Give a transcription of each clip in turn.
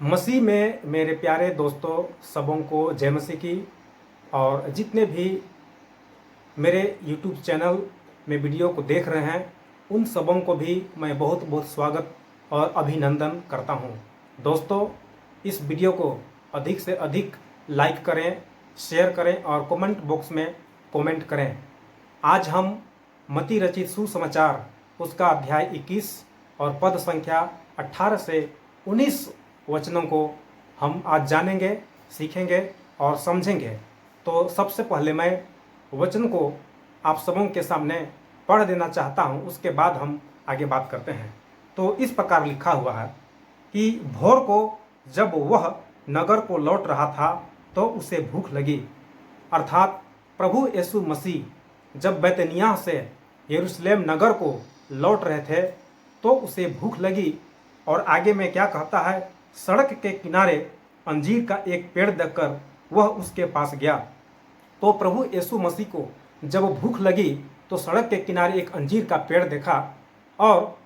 मसीह में मेरे प्यारे दोस्तों सबों को जय मसीह की। और जितने भी मेरे YouTube चैनल में वीडियो को देख रहे हैं उन सबों को भी मैं बहुत बहुत स्वागत और अभिनंदन करता हूं। दोस्तों, इस वीडियो को अधिक से अधिक लाइक करें, शेयर करें और कमेंट बॉक्स में कमेंट करें। आज हम मत्ती रचित सुसमाचार उसका अध्याय 21 और पद संख्या 18 से 19 वचनों को हम आज जानेंगे, सीखेंगे और समझेंगे। तो सबसे पहले मैं वचन को आप सबों के सामने पढ़ देना चाहता हूं, उसके बाद हम आगे बात करते हैं। तो इस प्रकार लिखा हुआ है कि भोर को जब वह नगर को लौट रहा था तो उसे भूख लगी। अर्थात प्रभु यीशु मसीह जब बैतनिय्याह से यरूशलेम नगर को लौट रहे थे तो उसे भूख लगी। और आगे में क्या कहता है, सड़क के किनारे अंजीर का एक पेड़ देखकर वह उसके पास गया। तो प्रभु यीशु मसीह को जब भूख लगी तो सड़क के किनारे एक अंजीर का पेड़ देखा और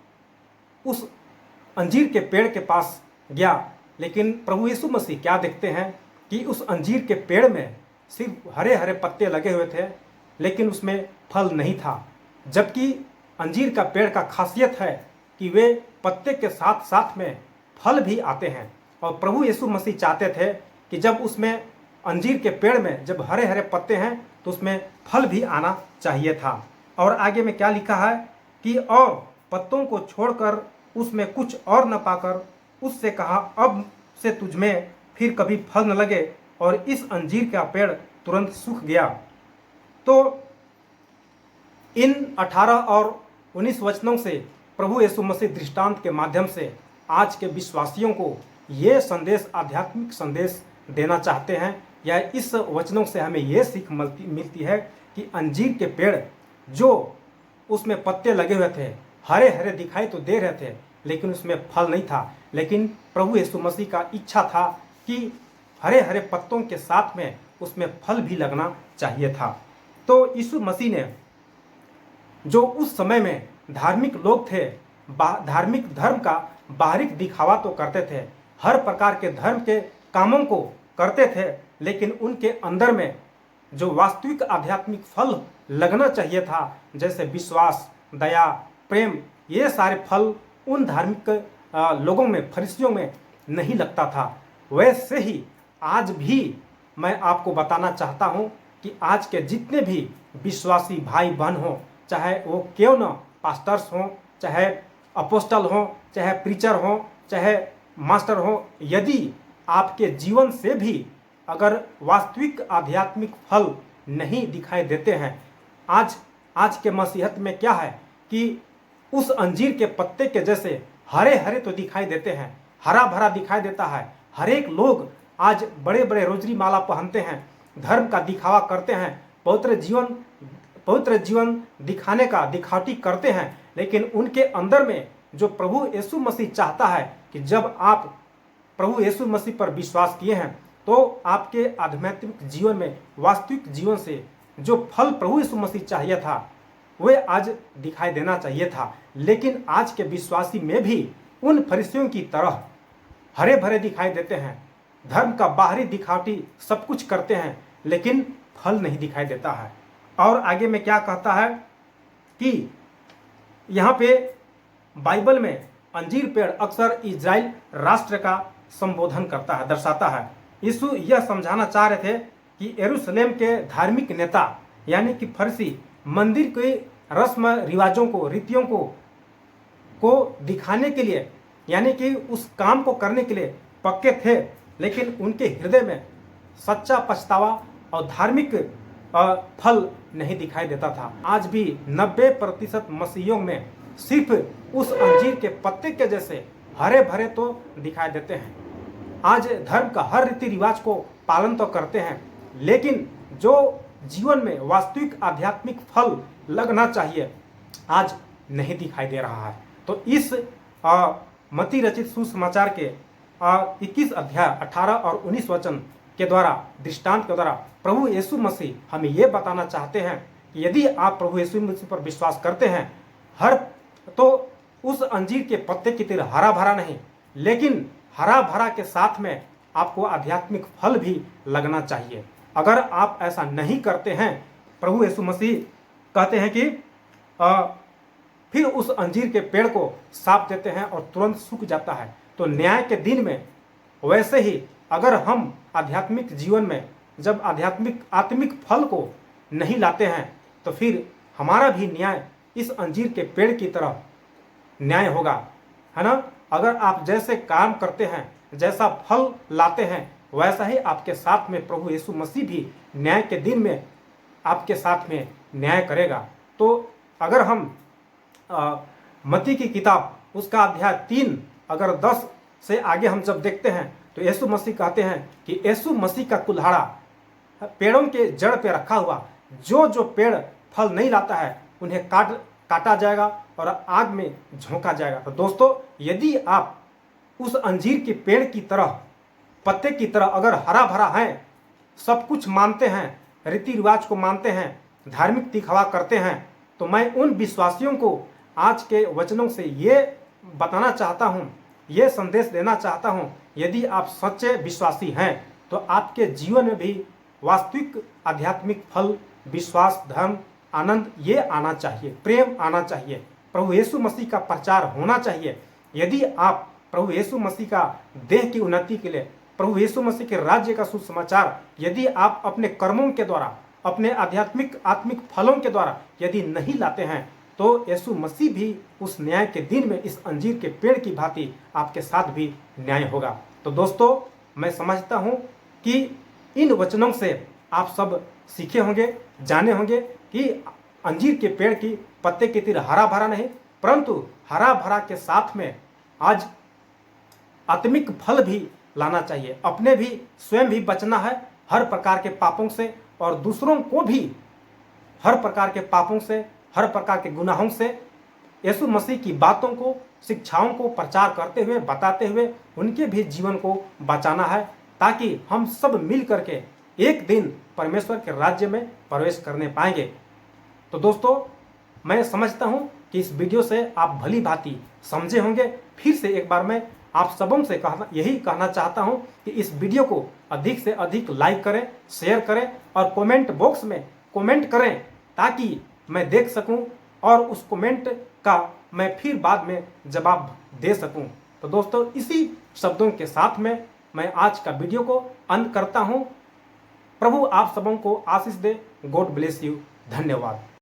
उस अंजीर के पेड़ के पास गया। लेकिन प्रभु यीशु मसीह क्या देखते हैं कि उस अंजीर के पेड़ में सिर्फ हरे हरे पत्ते लगे हुए थे, लेकिन उसमें फल नहीं था। जबकि अंजीर का पेड़ का खासियत है कि वे पत्ते के साथ साथ में फल भी आते हैं। और प्रभु यीशु मसीह चाहते थे कि जब उसमें अंजीर के पेड़ में जब हरे हरे पत्ते हैं तो उसमें फल भी आना चाहिए था। और आगे में क्या लिखा है कि और पत्तों को छोड़कर उसमें कुछ और न पाकर उससे कहा, अब से तुझमें फिर कभी फल न लगे। और इस अंजीर का पेड़ तुरंत सूख गया। तो इन 18 और 19 वचनों से प्रभु यीशु मसीह दृष्टांत के माध्यम से आज के विश्वासियों को ये संदेश, आध्यात्मिक संदेश देना चाहते हैं। या इस वचनों से हमें ये सीख मिलती है कि अंजीर के पेड़ जो उसमें पत्ते लगे हुए थे, हरे हरे दिखाई तो दे रहे थे, लेकिन उसमें फल नहीं था। लेकिन प्रभु यीशु मसीह का इच्छा था कि हरे हरे पत्तों के साथ में उसमें फल भी लगना चाहिए था। तो यीशु मसीह ने जो उस समय में धार्मिक लोग थे, धार्मिक धर्म का बाहरी दिखावा तो करते थे, हर प्रकार के धर्म के कामों को करते थे, लेकिन उनके अंदर में जो वास्तविक आध्यात्मिक फल लगना चाहिए था, जैसे विश्वास, दया, प्रेम, ये सारे फल उन धार्मिक लोगों में, फरीसियों में नहीं लगता था। वैसे ही आज भी मैं आपको बताना चाहता हूं कि आज के जितने भी विश्वासी भाई बहन हों, चाहे वो क्यों न पास्टर्स हों, चाहे अपोस्टल हों, चाहे प्रीचर हों, चाहे मास्टर हों, यदि आपके जीवन से भी अगर वास्तविक आध्यात्मिक फल नहीं दिखाई देते हैं, आज के मसीहत में क्या है कि उस अंजीर के पत्ते के जैसे हरे हरे तो दिखाई देते हैं, हरा भरा दिखाई देता है। हर एक लोग आज बड़े बड़े रोजरी माला पहनते हैं, धर्म का दिखावा करते हैं, पवित्र जीवन दिखाने का दिखावटी करते हैं, लेकिन उनके अंदर में जो प्रभु यीशु मसीह चाहता है कि जब आप प्रभु यीशु मसीह पर विश्वास किए हैं तो आपके आध्यात्मिक जीवन में, वास्तविक जीवन से जो फल प्रभु यीशु मसीह चाहिए था वे आज दिखाई देना चाहिए था। लेकिन आज के विश्वासी में भी उन फरीसियों की तरह हरे भरे दिखाई देते हैं, धर्म का बाहरी दिखावटी सब कुछ करते हैं, लेकिन फल नहीं दिखाई देता है। और आगे में क्या कहता है कि यहाँ पे बाइबल में अंजीर पेड़ अक्सर इजराइल राष्ट्र का संबोधन करता है, दर्शाता है। यीशु यह समझाना चाह रहे थे कि यरूशलेम के धार्मिक नेता यानी कि फरीसी मंदिर के रस्म रिवाजों को, रीतियों को दिखाने के लिए, यानी कि उस काम को करने के लिए पक्के थे, लेकिन उनके हृदय में सच्चा पछतावा और धार्मिक फल नहीं दिखाई देता था। आज भी 90% मसीहियों में सिर्फ उस अंजीर के पत्ते के जैसे हरे भरे तो दिखाई देते हैं। आज धर्म का हर रीति रिवाज को पालन तो करते हैं, लेकिन जो जीवन में वास्तविक आध्यात्मिक फल लगना चाहिए आज नहीं दिखाई दे रहा है। तो इस मत्ती रचित सुसमाचार के 21 अध्याय 18 और 19 वचन के द्वारा, दृष्टांत के द्वारा प्रभु यीशु मसीह हमें ये बताना चाहते हैं कि यदि आप प्रभु यीशु मसीह पर विश्वास करते हैं, तो उस अंजीर के पत्ते की तरह हरा भरा नहीं, लेकिन हरा भरा के साथ में आपको आध्यात्मिक फल भी लगना चाहिए। अगर आप ऐसा नहीं करते हैं, प्रभु यीशु मसीह कहते हैं कि फिर उस अंजीर के पेड़ को साफ देते हैं और तुरंत सूख जाता है। तो न्याय के दिन में वैसे ही अगर हम आध्यात्मिक जीवन में जब आत्मिक फल को नहीं लाते हैं तो फिर हमारा भी न्याय इस अंजीर के पेड़ की तरह न्याय होगा, है ना। अगर आप जैसे काम करते हैं, जैसा फल लाते हैं, वैसा ही आपके साथ में प्रभु यीशु मसीह भी न्याय के दिन में आपके साथ में न्याय करेगा। तो अगर हम मत्ती की किताब उसका अध्याय 3 अगर 10 से आगे हम जब देखते हैं तो यीशु मसीह कहते हैं कि यीशु मसीह का कुल्हाड़ा पेड़ों के जड़ पे रखा हुआ, जो पेड़ फल नहीं लाता है उन्हें काटा जाएगा और आग में झोंका जाएगा। तो दोस्तों, यदि आप उस अंजीर के पेड़ की तरह, पत्ते की तरह अगर हरा भरा हैं, सब कुछ मानते हैं, रीति रिवाज को मानते हैं, धार्मिक दिखावा करते हैं, तो मैं उन विश्वासियों को आज के वचनों से ये बताना चाहता हूँ, ये संदेश देना चाहता हूँ, यदि आप सच्चे विश्वासी हैं तो आपके जीवन में भी वास्तविक आध्यात्मिक फल, विश्वास, धर्म, आनंद ये आना चाहिए, प्रेम आना चाहिए, प्रभु यीशु मसीह का प्रचार होना चाहिए। यदि आप प्रभु यीशु मसीह का देह की उन्नति के लिए, प्रभु यीशु मसीह के राज्य का सुसमाचार यदि आप अपने कर्मों के द्वारा, अपने आत्मिक फलों के द्वारा यदि नहीं लाते हैं तो यीशु मसीह भी उस न्याय के दिन में इस अंजीर के पेड़ की भांति आपके साथ भी न्याय होगा। तो दोस्तों, मैं समझता हूँ कि इन वचनों से आप सब सीखे होंगे, जाने होंगे कि अंजीर के पेड़ की पत्ते की तरह हरा भरा नहीं, परंतु हरा भरा के साथ में आज आत्मिक फल भी लाना चाहिए। अपने भी स्वयं भी बचना है हर प्रकार के पापों से और दूसरों को भी हर प्रकार के पापों से, हर प्रकार के गुनाहों से यीशु मसीह की बातों को, शिक्षाओं को प्रचार करते हुए, बताते हुए उनके भी जीवन को बचाना है, ताकि हम सब मिल करके एक दिन परमेश्वर के राज्य में प्रवेश करने पाएंगे। तो दोस्तों, मैं समझता हूं कि इस वीडियो से आप भली भांति समझे होंगे। फिर से एक बार मैं आप सबों से यही कहना चाहता हूं कि इस वीडियो को अधिक से अधिक लाइक करें, शेयर करें और कमेंट बॉक्स में कमेंट करें, ताकि मैं देख सकूं और उस कमेंट का मैं फिर बाद में जवाब दे सकूं। तो दोस्तों, इसी शब्दों के साथ में मैं आज का वीडियो को अंत करता हूं। प्रभु आप सबों को आशीष दे। God bless you. धन्यवाद।